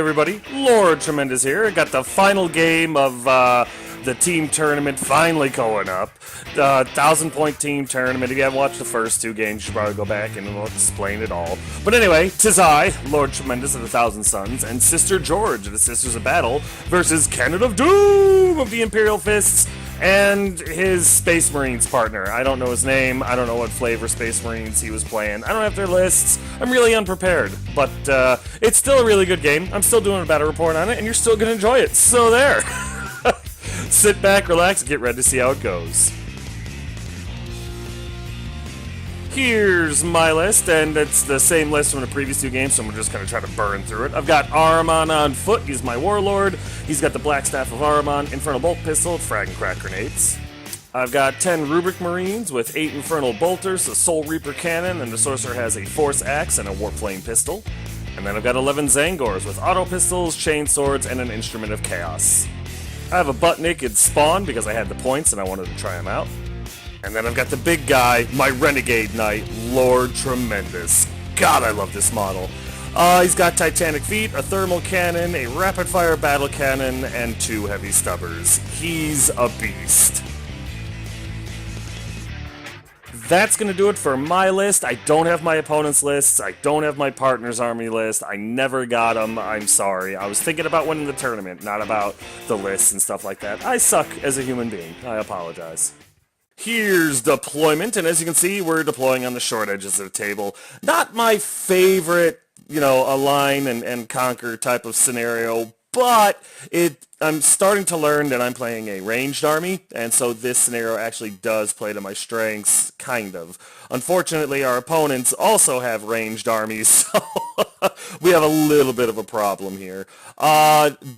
everybody, Lord Tremendous here. Got the final game of the team tournament finally going up. The 1,000-point team tournament. If you haven't watched the first two games, you should probably go back and we'll explain it all. But anyway, 'tis I, Lord Tremendous of the Thousand Suns, and Sister George of the Sisters of Battle versus Cannon of Doom of the Imperial Fists and his Space Marines partner. I don't know his name. I don't know what flavor Space Marines he was playing. I don't have their lists. I'm really unprepared. But it's still a really good game. I'm still doing a battle report on it, and you're still going to enjoy it. So there. Sit back, relax, and get ready to see how it goes. Here's my list, and it's the same list from the previous two games, so I'm just going to try to burn through it. I've got Ahriman on foot. He's my warlord. He's got the Black Staff of Ahriman, Infernal Bolt Pistol, Frag and Crack Grenades. I've got 10 Rubric Marines with 8 Infernal Bolters, a Soul Reaper Cannon, and the Sorcerer has a Force Axe and a Warp Flame Pistol. And then I've got 11 Zangors with Auto Pistols, Chain Swords, and an Instrument of Chaos. I have a butt-naked Spawn because I had the points and I wanted to try them out. And then I've got the big guy, my Renegade Knight, Lord Tremendous. God, I love this model. He's got Titanic Feet, a Thermal Cannon, a Rapid-Fire Battle Cannon, and 2 Heavy Stubbers. He's a beast. That's going to do it for my list. I don't have my opponent's lists. I don't have my partner's army list. I never got them. I'm sorry. I was thinking about winning the tournament, not about the lists and stuff like that. I suck as a human being. I apologize. Here's deployment, and as you can see, we're deploying on the short edges of the table. Not my favorite, align and conquer type of scenario, but I'm starting to learn that I'm playing a ranged army, and so this scenario actually does play to my strengths, kind of. Unfortunately, our opponents also have ranged armies, so we have a little bit of a problem here.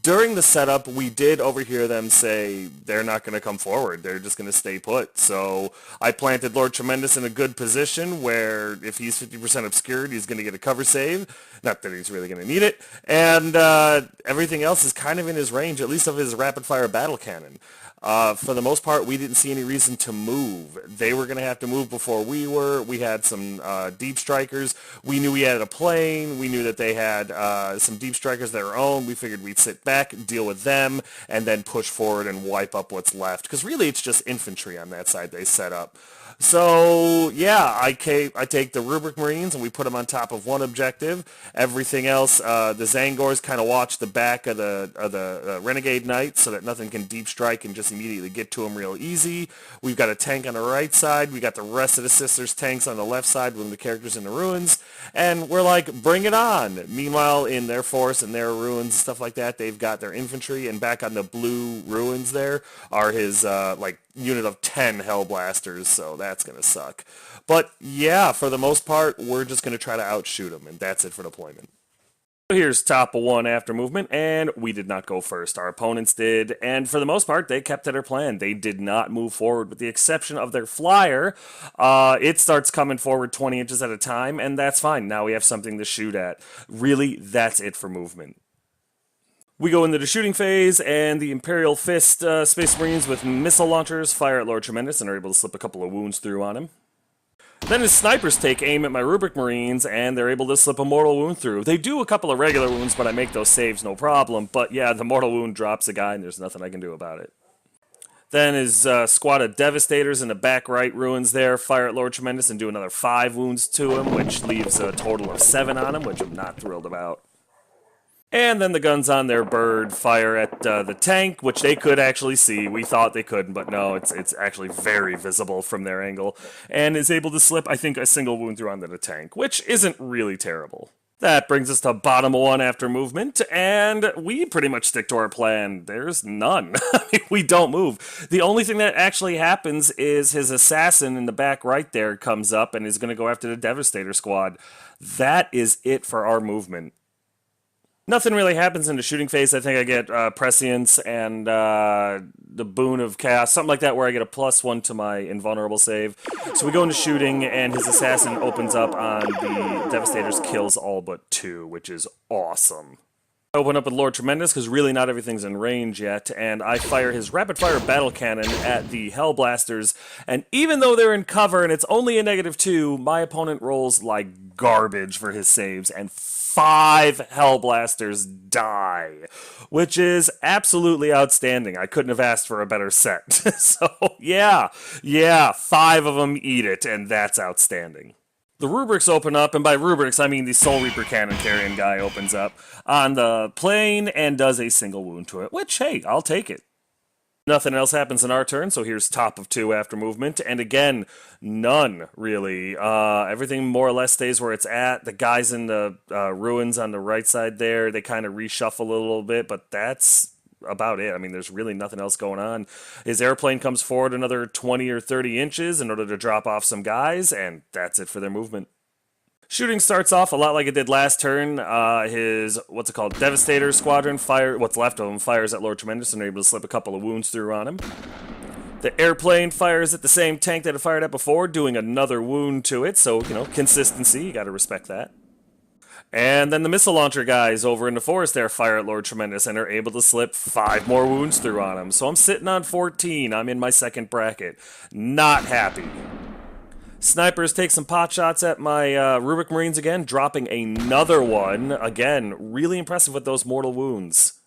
During the setup, we did overhear them say they're not going to come forward. They're just going to stay put. So I planted Lord Tremendous in a good position where if he's 50% obscured, he's going to get a cover save. Not that he's really going to need it. And everything else is kind of in his range, at least of his rapid-fire battle cannon. For the most part, we didn't see any reason to move. They were going to have to move before we were. We had some deep strikers. We knew we had a plane. We knew that they had some deep strikers of their own. We figured we'd sit back, deal with them, and then push forward and wipe up what's left. Because really, it's just infantry on that side they set up. So, yeah, I take the Rubric Marines and we put them on top of one objective. Everything else, the Zangors kind of watch the back of the Renegade Knights so that nothing can deep strike and just immediately get to them real easy. We've got a tank on the right side. We got the rest of the Sisters' tanks on the left side with the characters in the ruins. And we're like, bring it on. Meanwhile, in their force and their ruins and stuff like that, they've got their infantry. And back on the blue ruins there are his, unit of 10 Hellblasters, so that's going to suck. But yeah, for the most part, we're just going to try to outshoot them, and that's it for deployment. Here's top of one after movement, and we did not go first. Our opponents did, and for the most part, they kept to their plan. They did not move forward, with the exception of their flyer. It starts coming forward 20 inches at a time, and that's fine. Now we have something to shoot at. Really, that's it for movement. We go into the shooting phase, and the Imperial Fist Space Marines with missile launchers fire at Lord Tremendous and are able to slip a couple of wounds through on him. Then his snipers take aim at my Rubric Marines, and they're able to slip a mortal wound through. They do a couple of regular wounds, but I make those saves no problem. But yeah, the mortal wound drops a guy, and there's nothing I can do about it. Then his squad of Devastators in the back right ruins there fire at Lord Tremendous and do another 5 wounds to him, which leaves a total of 7 on him, which I'm not thrilled about. And then the guns on their bird fire at the tank, which they could actually see. We thought they couldn't, but no, it's actually very visible from their angle. And is able to slip, I think, a single wound through onto the tank, which isn't really terrible. That brings us to bottom of one after movement, and we pretty much stick to our plan. There's none. We don't move. The only thing that actually happens is his assassin in the back right there comes up and is going to go after the Devastator squad. That is it for our movement. Nothing really happens in the shooting phase. I think I get Prescience and the Boon of Chaos, something like that, where I get a +1 to my invulnerable save. So we go into shooting, and his assassin opens up on the Devastator's kills all but 2, which is awesome. Open up with Lord Tremendous because really not everything's in range yet, and I fire his rapid fire battle cannon at the Hellblasters, and even though they're in cover and it's only a -2, my opponent rolls like garbage for his saves, and 5 Hellblasters die, which is absolutely outstanding. I couldn't have asked for a better set. So yeah, 5 of them eat it, and that's outstanding. The rubrics open up, and by rubrics I mean the Soul Reaper cannon carrying guy opens up on the plane and does a single wound to it, which, hey, I'll take it. Nothing else happens in our turn, so here's top of 2 after movement, and again, none, really. Everything more or less stays where it's at. The guys in the ruins on the right side there, they kind of reshuffle a little bit, but that's about it. I mean, there's really nothing else going on. His airplane comes forward another 20 or 30 inches in order to drop off some guys, and that's it for their movement. Shooting starts off a lot like it did last turn. His, what's it called, Devastator Squadron, what's left of him, fires at Lord Tremendous, and they're able to slip a couple of wounds through on him. The airplane fires at the same tank that it fired at before, doing another wound to it, so, consistency, you gotta respect that. And then the missile launcher guys over in the forest there fire at Lord Tremendous and are able to slip 5 more wounds through on him. So I'm sitting on 14. I'm in my second bracket. Not happy. Snipers take some pot shots at my Rubik Marines again, dropping another one. Again, really impressive with those mortal wounds.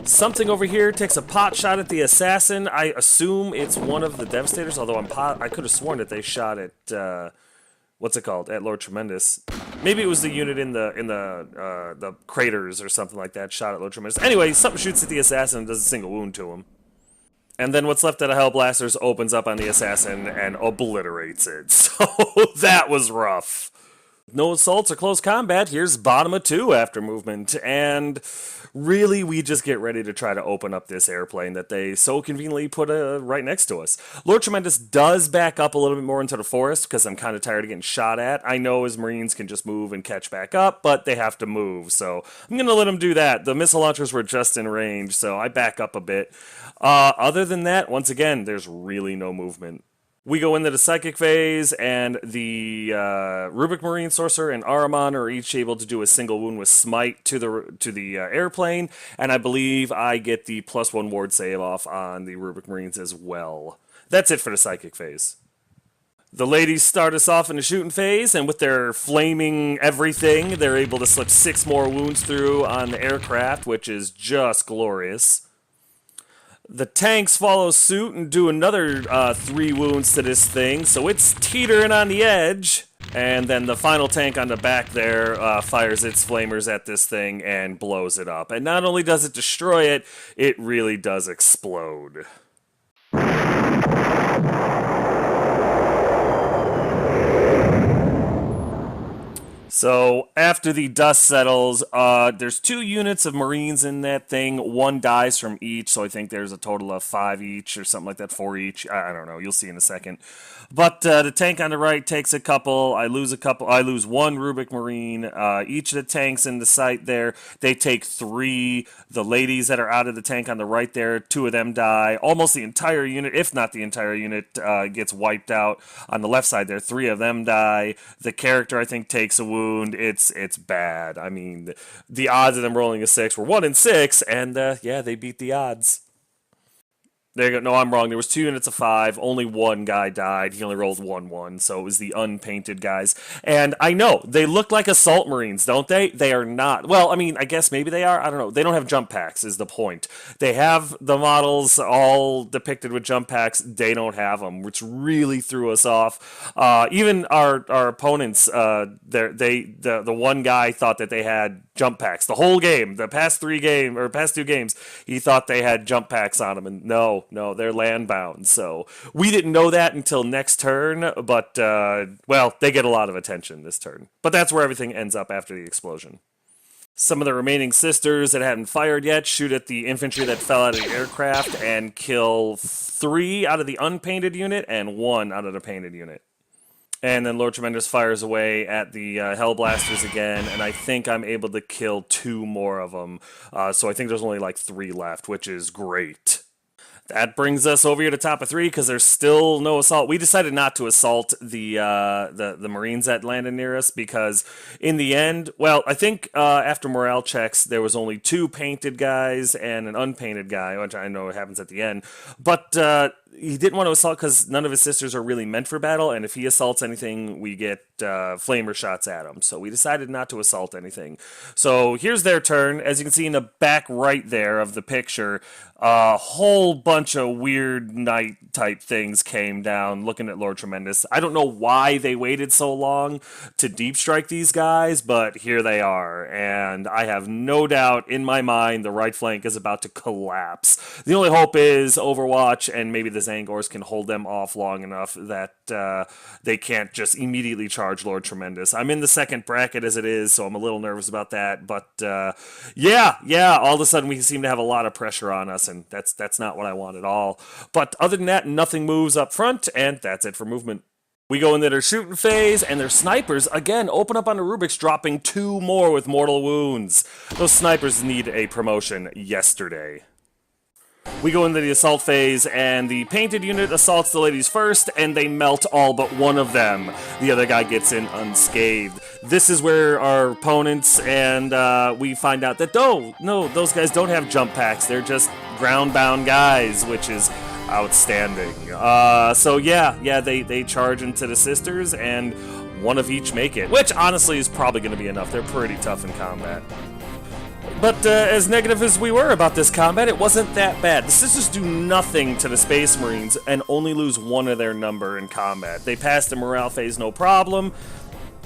Something over here takes a pot shot at the assassin. I assume it's one of the Devastators, although I could have sworn that they shot at what's it called, at Lord Tremendous. Maybe it was the unit in the craters or something like that shot at Lord Tremendous. Anyway, something shoots at the assassin and does a single wound to him. And then what's left of the Hellblasters opens up on the assassin and obliterates it. So that was rough. No assaults or close combat. Here's bottom of 2 after movement. And really, we just get ready to try to open up this airplane that they so conveniently put right next to us. Lord Tremendous does back up a little bit more into the forest because I'm kind of tired of getting shot at. I know his Marines can just move and catch back up, but they have to move. So I'm going to let them do that. The missile launchers were just in range, so I back up a bit. Other than that, once again, there's really no movement. We go into the Psychic phase, and the Rubik Marine Sorcerer and Ahriman are each able to do a single wound with Smite to the airplane, and I believe I get the +1 ward save off on the Rubik Marines as well. That's it for the Psychic phase. The ladies start us off in the shooting phase, and with their flaming everything, they're able to slip 6 more wounds through on the aircraft, which is just glorious. The tanks follow suit and do another 3 wounds to this thing, so it's teetering on the edge. And then the final tank on the back there fires its flamers at this thing and blows it up. And not only does it destroy it, it really does explode. So after the dust settles, there's 2 units of Marines in that thing. 1 dies from each, so I think there's a total of 5 each or something like that, 4 each. I don't know. You'll see in a second. But the tank on the right takes a couple. I lose a couple. I lose 1 Rubik Marine. Each of the tanks in the site there, they take 3. The ladies that are out of the tank on the right there, 2 of them die. Almost the entire unit, if not the entire unit, gets wiped out. On the left side there, 3 of them die. The character, I think, takes a wound. It's bad. I mean, the odds of them rolling a 6 were 1 in 6, and yeah, they beat the odds. There you go. No, I'm wrong. There was 2 units of 5. Only 1 guy died. He only rolled 1-1, so it was the unpainted guys. And I know, they look like assault marines, don't they? They are not. Well, I mean, I guess maybe they are. I don't know. They don't have jump packs is the point. They have the models all depicted with jump packs. They don't have them, which really threw us off. Even our opponents, the one guy thought that they had jump packs. The whole game, the past 2 games, he thought they had jump packs on them, and no, they're land bound. So we didn't know that until next turn, but well, they get a lot of attention this turn. But that's where everything ends up after the explosion. Some of the remaining sisters that hadn't fired yet shoot at the infantry that fell out of the aircraft and kill 3 out of the unpainted unit and 1 out of the painted unit. And then Lord Tremendous fires away at the Hellblasters again, and I think I'm able to kill 2 more of them. So I think there's only like 3 left, which is great. That brings us over here to top of 3 because there's still no assault. We decided not to assault the Marines that landed near us because in the end, well, I think after morale checks, there was only 2 painted guys and an unpainted guy, which I know happens at the end. But he didn't want to assault because none of his sisters are really meant for battle, and if he assaults anything, we get flamer shots at him. So we decided not to assault anything. So here's their turn. As you can see in the back right there of the picture, a whole bunch of weird knight type things came down looking at Lord Tremendous. I don't know why they waited so long to deep strike these guys, but here they are. And I have no doubt in my mind the right flank is about to collapse. The only hope is Overwatch and maybe the Zangors can hold them off long enough that they can't just immediately charge Lord Tremendous. I'm in the second bracket as it is, so I'm a little nervous about that. But yeah, all of a sudden we seem to have a lot of pressure on us, and that's not what I want at all. But other than that, nothing moves up front, and that's it for movement. We go into their shooting phase, and their snipers, again, open up on the Rubiks, dropping 2 more with mortal wounds. Those snipers need a promotion yesterday. We go into the assault phase, and the painted unit assaults the ladies first, and they melt all but one of them. The other guy gets in unscathed. This is where our opponents, and we find out that, no, those guys don't have jump packs. They're just ground-bound guys, which is outstanding. So yeah, they charge into the sisters, and one of each make it, which honestly is probably going to be enough. They're pretty tough in combat. But as negative as we were about this combat, it wasn't that bad. The sisters do nothing to the Space Marines and only lose 1 of their number in combat. They passed the morale phase no problem.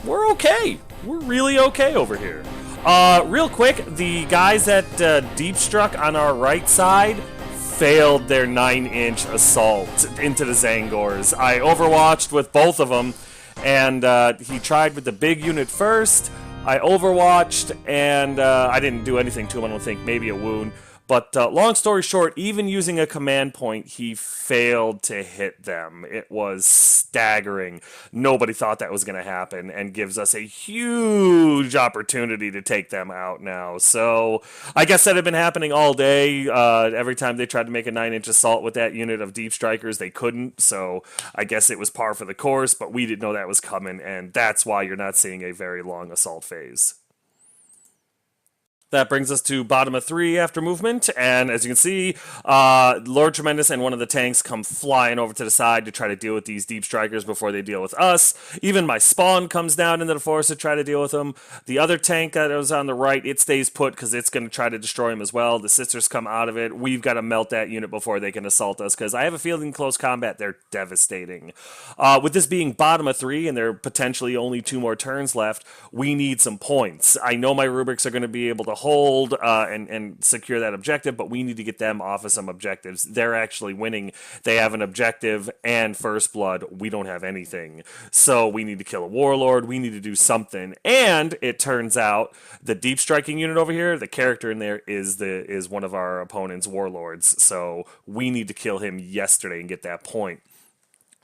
We're okay. We're really okay over here. Real quick, the guys that deep struck on our right side failed their 9-inch assault into the Zangors. I overwatched with both of them, and he tried with the big unit first. I overwatched, and I didn't do anything to him, I don't think, maybe a wound. But long story short, even using a command point, he failed to hit them. It was staggering. Nobody thought that was going to happen, and gives us a huge opportunity to take them out now. So I guess that had been happening all day. Every time they tried to make a 9-inch assault with that unit of deep strikers, they couldn't. So I guess it was par for the course, but we didn't know that was coming, and that's why you're not seeing a very long assault phase. That brings us to bottom of 3 after movement, and as you can see, Lord Tremendous and one of the tanks come flying over to the side to try to deal with these deep strikers before they deal with us. Even my spawn comes down into the forest to try to deal with them. The other tank that was on the right, it stays put because it's going to try to destroy him as well. The sisters come out of it. We've got to melt that unit before they can assault us, because I have a feeling in close combat they're devastating. With this being bottom of 3 and there are potentially only 2 more turns left, we need some points. I know my Rubriks are going to be able to hold and secure that objective, but we need to get them off of some objectives. They're actually winning. They have an objective and first blood. We don't have anything. So we need to kill a warlord. We need to do something. And it turns out the deep striking unit over here, the character in there is one of our opponent's warlords. So we need to kill him yesterday and get that point.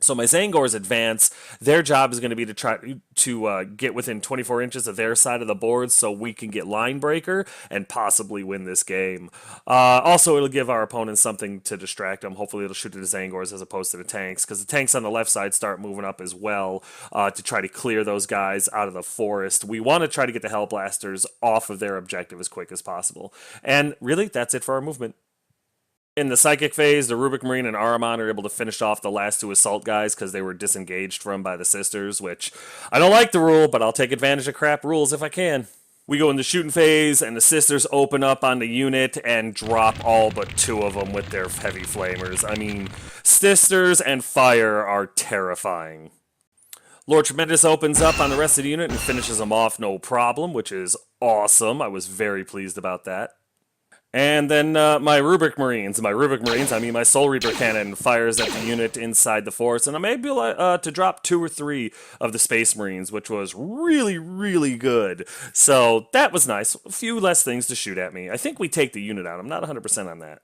So my Zangors advance. Their job is going to be to try to get within 24 inches of their side of the board so we can get line breaker and possibly win this game. Also, it'll give our opponents something to distract them. Hopefully, it'll shoot to the Zangors as opposed to the tanks, because the tanks on the left side start moving up as well to try to clear those guys out of the forest. We want to try to get the Hellblasters off of their objective as quick as possible. And really, that's it for our movement. In the Psychic phase, the Rubik Marine and Aramon are able to finish off the last 2 assault guys because they were disengaged from by the sisters, which I don't like the rule, but I'll take advantage of crap rules if I can. We go into shooting phase, and the sisters open up on the unit and drop all but 2 of them with their heavy flamers. I mean, sisters and fire are terrifying. Lord Tremendous opens up on the rest of the unit and finishes them off no problem, which is awesome. I was very pleased about that. And then my Rubik Marines, I mean my Soul Reaper Cannon, fires at the unit inside the forest, and I'm able to drop 2 or 3 of the Space Marines, which was really, really good. So that was nice. A few less things to shoot at me. I think we take the unit out. I'm not 100% on that.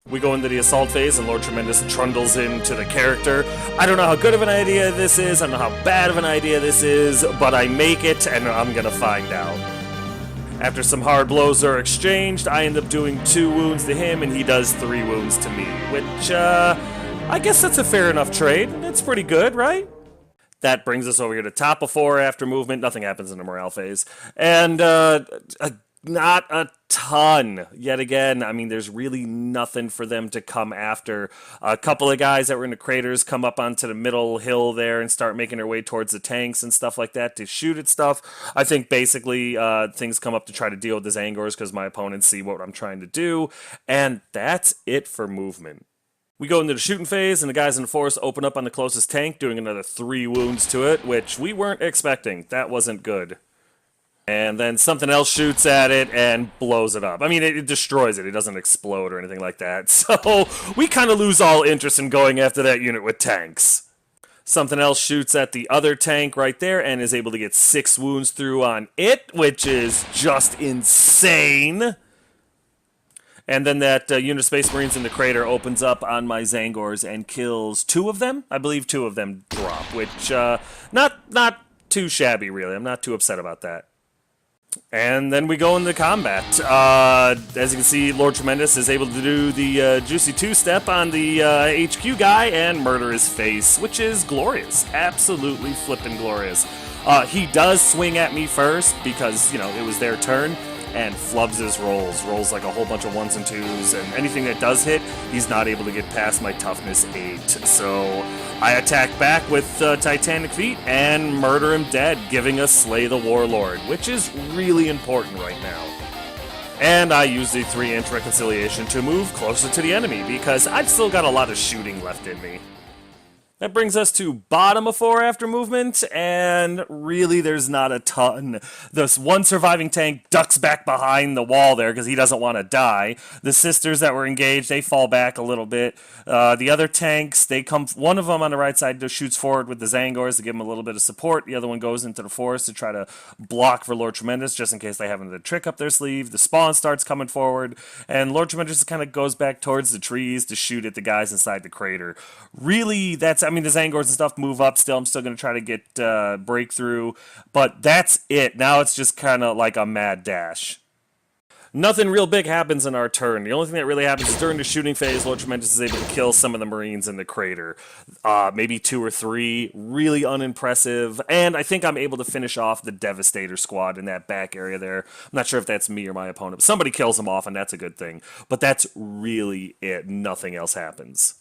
We go into the assault phase, and Lord Tremendous trundles into the character. I don't know how good of an idea this is, I don't know how bad of an idea this is, but I make it, and I'm gonna find out. After some hard blows are exchanged, I end up doing 2 wounds to him, and he does 3 wounds to me, which, I guess that's a fair enough trade. It's pretty good, right? That brings us over here to top of 4 after movement. Nothing happens in the morale phase. And, not a ton. Yet again, I mean, there's really nothing for them to come after. A couple of guys that were in the craters come up onto the middle hill there and start making their way towards the tanks and stuff like that to shoot at stuff. I think basically things come up to try to deal with the Zangors because my opponents see what I'm trying to do. And that's it for movement. We go into the shooting phase, and the guys in the forest open up on the closest tank, doing another 3 wounds to it, which we weren't expecting. That wasn't good. And then something else shoots at it and blows it up. I mean, it destroys it. It doesn't explode or anything like that. So we kind of lose all interest in going after that unit with tanks. Something else shoots at the other tank right there and is able to get 6 wounds through on it, which is just insane. And then that unit of Space Marines in the crater opens up on my Zangors and kills 2 of them. I believe 2 of them drop, which not too shabby, really. I'm not too upset about that. And then we go into combat. As you can see, Lord Tremendous is able to do the juicy 2-step on the HQ guy and murder his face, which is glorious. Absolutely flippin' glorious. He does swing at me first because, you know, it was their turn, and flubs his rolls like a whole bunch of 1s and 2s, and anything that does hit, he's not able to get past my toughness 8. So I attack back with Titanic Feet and murder him dead, giving us Slay the Warlord, which is really important right now. And I use the 3-inch reconciliation to move closer to the enemy, because I've still got a lot of shooting left in me. That brings us to bottom of 4 after movement, and really there's not a ton. This one surviving tank ducks back behind the wall there because he doesn't want to die. The sisters that were engaged, they fall back a little bit. The other tanks, they come. One of them on the right side just shoots forward with the Zangors to give him a little bit of support. The other one goes into the forest to try to block for Lord Tremendous, just in case they have another trick up their sleeve. The spawn starts coming forward, and Lord Tremendous kind of goes back towards the trees to shoot at the guys inside the crater. Really, I mean, the Zangors and stuff move up still. I'm still going to try to get breakthrough, but that's it. Now it's just kind of like a mad dash. Nothing real big happens in our turn. The only thing that really happens is during the shooting phase, Lord Tremendous is able to kill some of the Marines in the crater. Maybe 2 or 3. Really unimpressive. And I think I'm able to finish off the Devastator squad in that back area there. I'm not sure if that's me or my opponent. Somebody kills them off, and that's a good thing. But that's really it. Nothing else happens.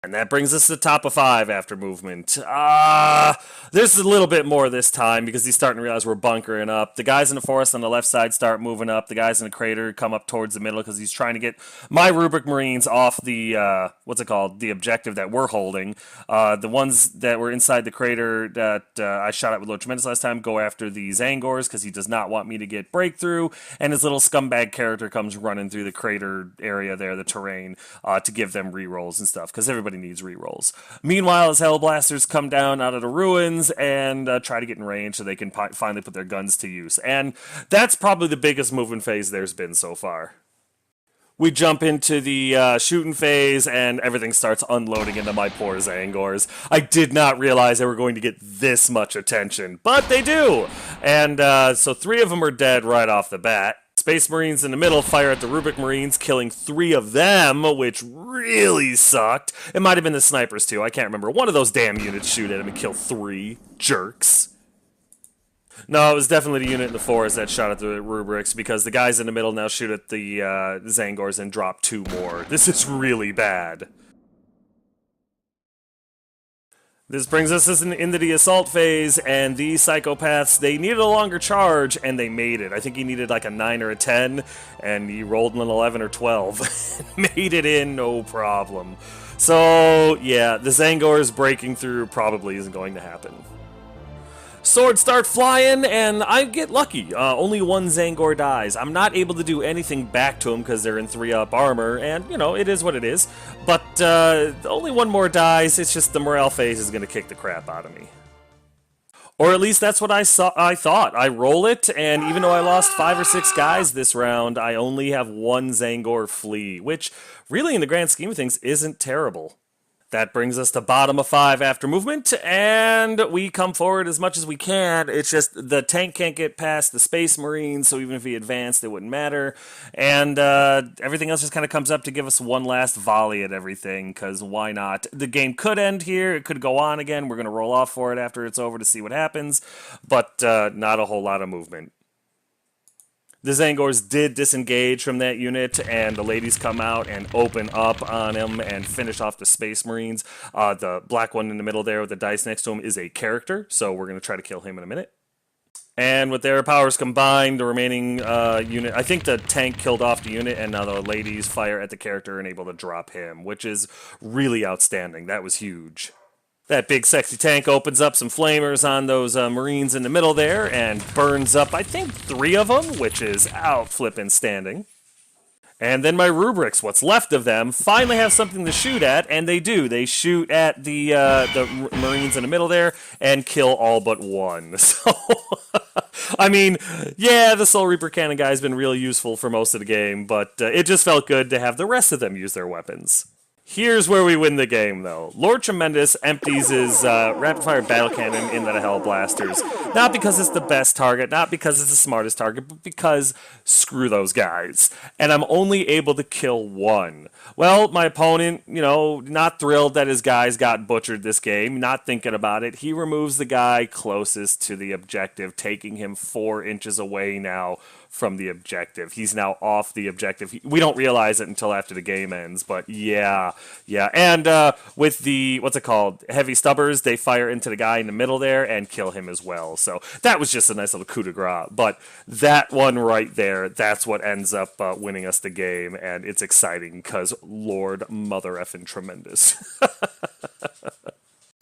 And that brings us to the top of 5 after movement. There's a little bit more this time because he's starting to realize we're bunkering up. The guys in the forest on the left side start moving up. The guys in the crater come up towards the middle because he's trying to get my Rubric Marines off the, the objective that we're holding. The ones that were inside the crater that I shot at with Lord Tremendous last time go after the Zangors because he does not want me to get breakthrough. And his little scumbag character comes running through the crater area there, the terrain, to give them rerolls and stuff because everybody needs rerolls. Meanwhile, his Hellblasters come down out of the ruins and try to get in range so they can finally put their guns to use. And that's probably the biggest movement phase there's been so far. We jump into the shooting phase, and everything starts unloading into my poor Zangors. I did not realize they were going to get this much attention, but they do! And so 3 of them are dead right off the bat. Space Marines in the middle fire at the Rubric Marines, killing 3 of them, which really sucked. It might have been the snipers, too. I can't remember. One of those damn units shoot at him and kill 3 jerks. No, it was definitely the unit in the forest that shot at the Rubrics, because the guys in the middle now shoot at the Zangors and drop 2 more. This is really bad. This brings us into the assault phase, and these psychopaths, they needed a longer charge, and they made it. I think he needed like a 9 or a 10, and he rolled an 11 or 12. Made it in, no problem. So, yeah, the Zangors breaking through probably isn't going to happen. Swords start flying, and I get lucky. Only 1 Zangor dies. I'm not able to do anything back to him because they're in 3-up armor, and, you know, it is what it is. But only 1 more dies. It's just the morale phase is going to kick the crap out of me. Or at least that's what I thought. I roll it, and even though I lost 5 or 6 guys this round, I only have 1 Zangor flee, which really, in the grand scheme of things, isn't terrible. That brings us to bottom of 5 after movement, and we come forward as much as we can. It's just the tank can't get past the Space Marines, so even if he advanced, it wouldn't matter. And everything else just kind of comes up to give us one last volley at everything, because why not? The game could end here. It could go on again. We're going to roll off for it after it's over to see what happens, but not a whole lot of movement. The Zangors did disengage from that unit, and the ladies come out and open up on him and finish off the Space Marines. The black one in the middle there with the dice next to him is a character, so we're going to try to kill him in a minute. And with their powers combined, the remaining unit, I think the tank killed off the unit, and now the ladies fire at the character and able to drop him, which is really outstanding. That was huge. That big sexy tank opens up some flamers on those Marines in the middle there and burns up, I think, 3 of them, which is out flippin' standing. And then my rubrics, what's left of them, finally have something to shoot at, and they do. They shoot at the Marines in the middle there and kill all but 1. So, I mean, yeah, the Soul Reaper cannon guy's been real useful for most of the game, but it just felt good to have the rest of them use their weapons. Here's where we win the game, though. Lord Tremendous empties his rapid-fire battle cannon into the Hell Blasters. Not because it's the best target, not because it's the smartest target, but because screw those guys. And I'm only able to kill 1. Well, my opponent, you know, not thrilled that his guys got butchered this game, not thinking about it. He removes the guy closest to the objective, taking him 4 inches away now from the objective. He's now off the objective. We don't realize it until after the game ends, but yeah. And with the, what's it called, heavy stubbers, they fire into the guy in the middle there and kill him as well. So that was just a nice little coup de grace. But that one right there, that's what ends up winning us the game, and it's exciting because Lord Mother Effin' Tremendous.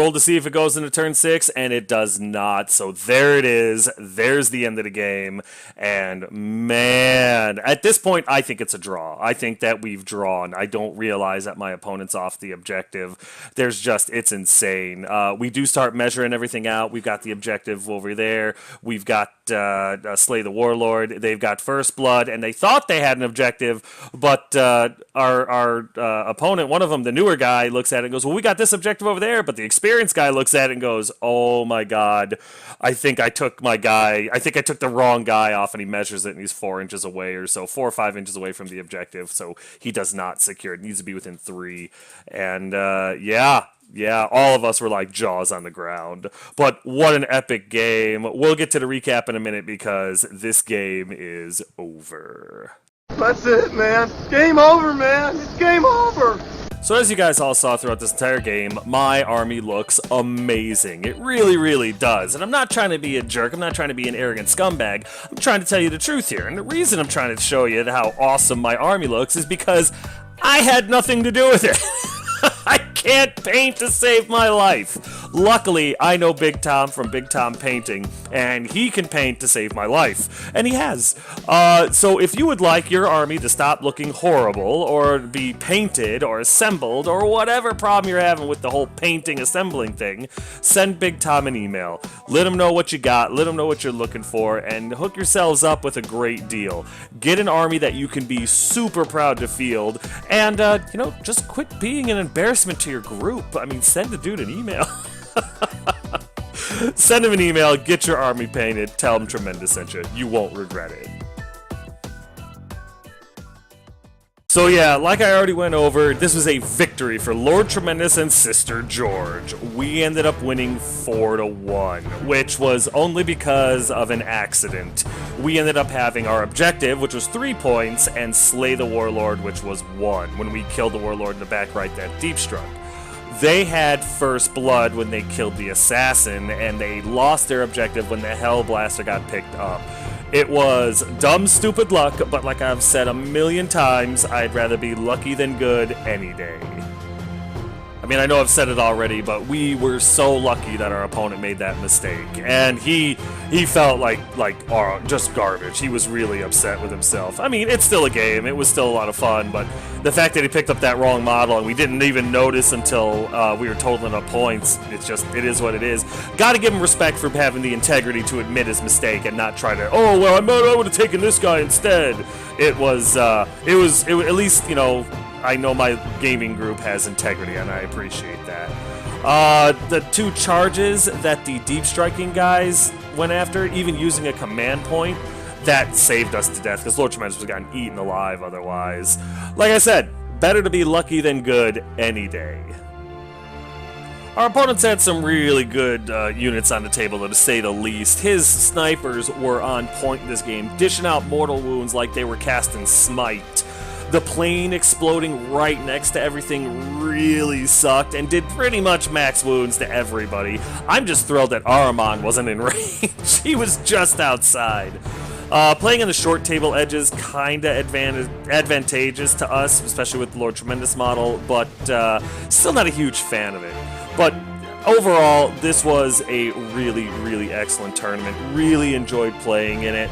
Roll to see if it goes into turn 6, and it does not. So there it is. There's the end of the game. And man, at this point, I think it's a draw. I think that we've drawn. I don't realize that my opponent's off the objective. There's just, it's insane. We do start measuring everything out. We've got the objective over there. We've got Slay the Warlord. They've got First Blood, and they thought they had an objective, but our opponent, one of them, the newer guy, looks at it and goes, well, we got this objective over there, but the experienced guy looks at it and goes, oh my god, I think I took the wrong guy off, and he measures it, and he's 4 inches away or so, 4 or 5 inches away from the objective, so he does not secure it. It needs to be within 3, and yeah, all of us were like jaws on the ground. But what an epic game. We'll get to the recap in a minute because this game is over. That's it, man. Game over, man. It's game over. So as you guys all saw throughout this entire game, my army looks amazing. It really, really does. And I'm not trying to be a jerk. I'm not trying to be an arrogant scumbag. I'm trying to tell you the truth here. And the reason I'm trying to show you how awesome my army looks is because I had nothing to do with it. I can't paint to save my life. Luckily, I know Big Tom from Big Tom Painting, and he can paint to save my life. And he has. So if you would like your army to stop looking horrible, or be painted, or assembled, or whatever problem you're having with the whole painting, assembling thing, send Big Tom an email. Let him know what you got, let him know what you're looking for, and hook yourselves up with a great deal. Get an army that you can be super proud to field, and, just quit being an embarrassment to your group. I mean, send the dude an email. Send him an email, get your army painted, tell him Tremendous sent you. You won't regret it. So yeah, like I already went over, this was a victory for Lord Tremendous and Sister George. We ended up winning 4-1, which was only because of an accident. We ended up having our objective, which was 3 points, and Slay the Warlord, which was 1, when we killed the Warlord in the back right that deep struck. They had First Blood when they killed the Assassin, and they lost their objective when the Hell Blaster got picked up. It was dumb, stupid luck, but like I've said a million times, I'd rather be lucky than good any day. I mean, I know I've said it already, but we were so lucky that our opponent made that mistake. And he felt like just garbage. He was really upset with himself. I mean, it's still a game. It was still a lot of fun, but the fact that he picked up that wrong model and we didn't even notice until we were totaling up points, it is what it is. Gotta give him respect for having the integrity to admit his mistake and not try to, oh, well, I would have taken this guy instead. It was at least, I know my gaming group has integrity, and I appreciate that. The 2 charges that the deep striking guys went after, even using a command point, that saved us to death, because Lord Tremendous was gotten eaten alive otherwise. Like I said, better to be lucky than good any day. Our opponents had some really good units on the table, to say the least. His snipers were on point in this game, dishing out mortal wounds like they were casting Smite. The plane exploding right next to everything really sucked and did pretty much max wounds to everybody. I'm just thrilled that Ahriman wasn't in range. He was just outside. Playing on the short table edges kinda advantageous to us, especially with the Lord Tremendous model, but still not a huge fan of it. But overall, this was a really, really excellent tournament. Really enjoyed playing in it.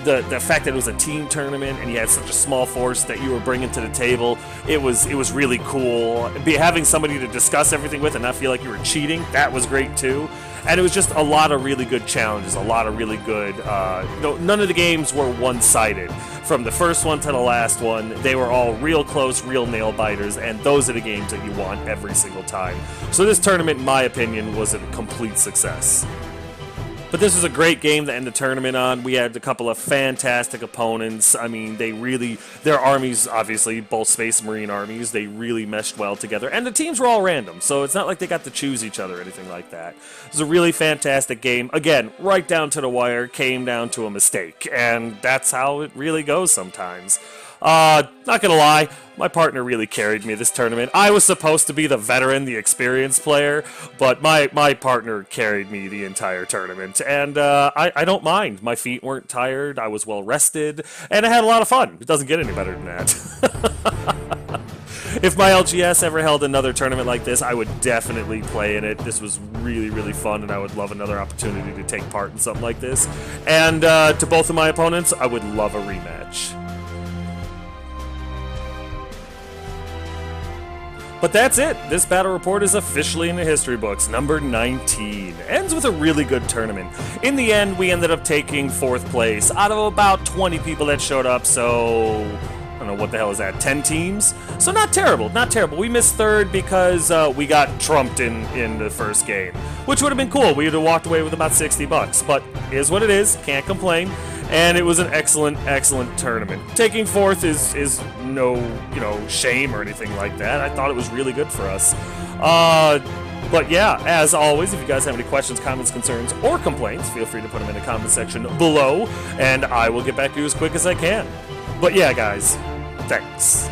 The fact that it was a team tournament and you had such a small force that you were bringing to the table, it was really cool. Having somebody to discuss everything with and not feel like you were cheating, that was great too. And it was just a lot of really good challenges, a lot of really good... none of the games were one-sided. From the first one to the last one, they were all real close, real nail-biters, and those are the games that you want every single time. So this tournament, in my opinion, was a complete success. But this was a great game to end the tournament on. We had a couple of fantastic opponents. I mean, their armies, obviously, both Space and Marine armies, they really meshed well together. And the teams were all random, so it's not like they got to choose each other or anything like that. It was a really fantastic game. Again, right down to the wire, came down to a mistake. And that's how it really goes sometimes. Not gonna lie, my partner really carried me this tournament. I was supposed to be the veteran, the experienced player, but my partner carried me the entire tournament, and I don't mind. My feet weren't tired, I was well rested, and I had a lot of fun. It doesn't get any better than that. If my LGS ever held another tournament like this, I would definitely play in it. This was really, really fun, and I would love another opportunity to take part in something like this. And to both of my opponents, I would love a rematch. But that's it. This battle report is officially in the history books. Number 19. Ends with a really good tournament. In the end, we ended up taking 4th place out of about 20 people that showed up, so... I don't know, what the hell is that, 10 teams? So not terrible, not terrible. We missed 3rd because we got trumped in the first game, which would have been cool. We would have walked away with about $60, but is what it is, can't complain. And it was an excellent, excellent tournament. Taking 4th is no, shame or anything like that. I thought it was really good for us. But yeah, as always, if you guys have any questions, comments, concerns, or complaints, feel free to put them in the comment section below, and I will get back to you as quick as I can. But yeah, guys, thanks.